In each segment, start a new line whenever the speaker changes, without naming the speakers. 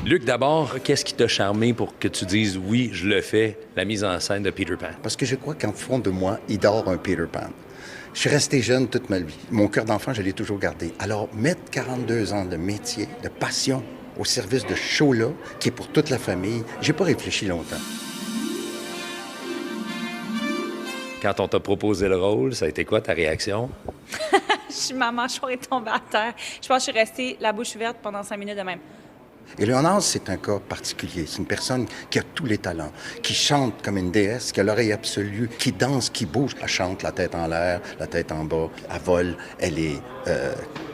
Luc, d'abord, qu'est-ce qui t'a charmé pour que tu dises « oui, je le fais », la mise en scène de Peter Pan?
Parce que je crois qu'en fond de moi, il dort un Peter Pan. Je suis resté jeune toute ma vie. Mon cœur d'enfant, je l'ai toujours gardé. Alors, mettre 42 ans de métier, de passion au service de ce show-là, qui est pour toute la famille, j'ai pas réfléchi longtemps.
Quand on t'a proposé le rôle, ça a été quoi ta réaction?
Ma mâchoire est tombée à terre. Je pense que je suis restée la bouche ouverte pendant 5 minutes de même.
Et Léonard, c'est un cas particulier. C'est une personne qui a tous les talents, qui chante comme une déesse, qui a l'oreille absolue, qui danse, qui bouge. Elle chante la tête en l'air, la tête en bas, elle vole, elle est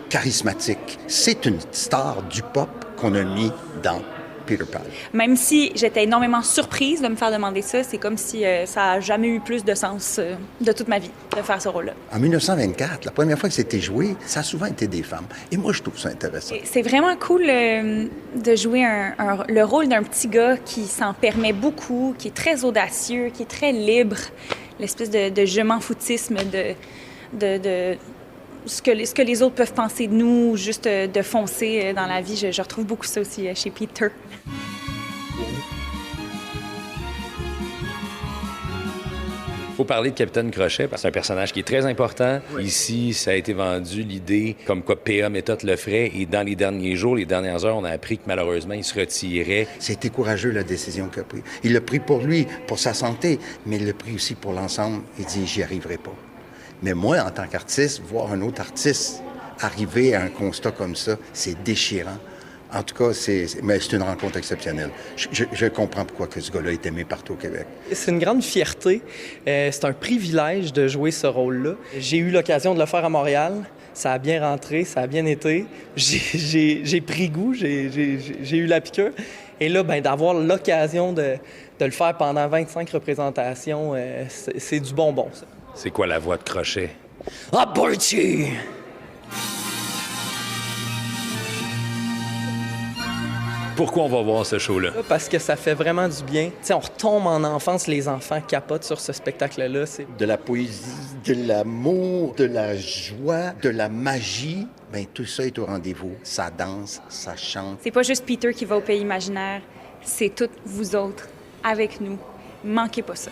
charismatique. C'est une star du pop qu'on a mis dans Peter Pan.
Même si j'étais énormément surprise de me faire demander ça, c'est comme si ça n'a jamais eu plus de sens de toute ma vie de faire ce rôle-là.
En 1924, la première fois que c'était joué, ça a souvent été des femmes. Et moi, je trouve ça intéressant.
C'est vraiment cool de jouer le rôle d'un petit gars qui s'en permet beaucoup, qui est très audacieux, qui est très libre. L'espèce de je m'en foutisme de ce que les autres peuvent penser de nous, juste de foncer dans la vie. Je retrouve beaucoup ça aussi chez Peter.
Il faut parler de Capitaine Crochet, parce que c'est un personnage qui est très important. Oui. Ici, ça a été vendu l'idée comme quoi PA Méthode le ferait, et dans les derniers jours, les dernières heures, on a appris que malheureusement, il se retirait.
C'était courageux, la décision qu'il a prise. Il l'a pris pour lui, pour sa santé, mais il l'a pris aussi pour l'ensemble. Il dit « j'y arriverai pas ». Mais moi, en tant qu'artiste, voir un autre artiste arriver à un constat comme ça, c'est déchirant. En tout cas, mais c'est une rencontre exceptionnelle. Je comprends pourquoi que ce gars-là est aimé partout au Québec.
C'est une grande fierté. C'est un privilège de jouer ce rôle-là. J'ai eu l'occasion de le faire à Montréal. Ça a bien rentré, ça a bien été. J'ai pris goût, j'ai eu la piqûre. Et là, d'avoir l'occasion de le faire pendant 25 représentations, c'est du bonbon, ça.
C'est quoi la voix de Crochet?
Aborti!
Pourquoi on va voir ce show-là?
Parce que ça fait vraiment du bien. T'sais, on retombe en enfance, les enfants capotent sur ce spectacle-là.
De la poésie, de l'amour, de la joie, de la magie, tout ça est au rendez-vous. Ça danse, ça chante.
C'est pas juste Peter qui va au pays imaginaire, c'est toutes vous autres, avec nous. Manquez pas ça.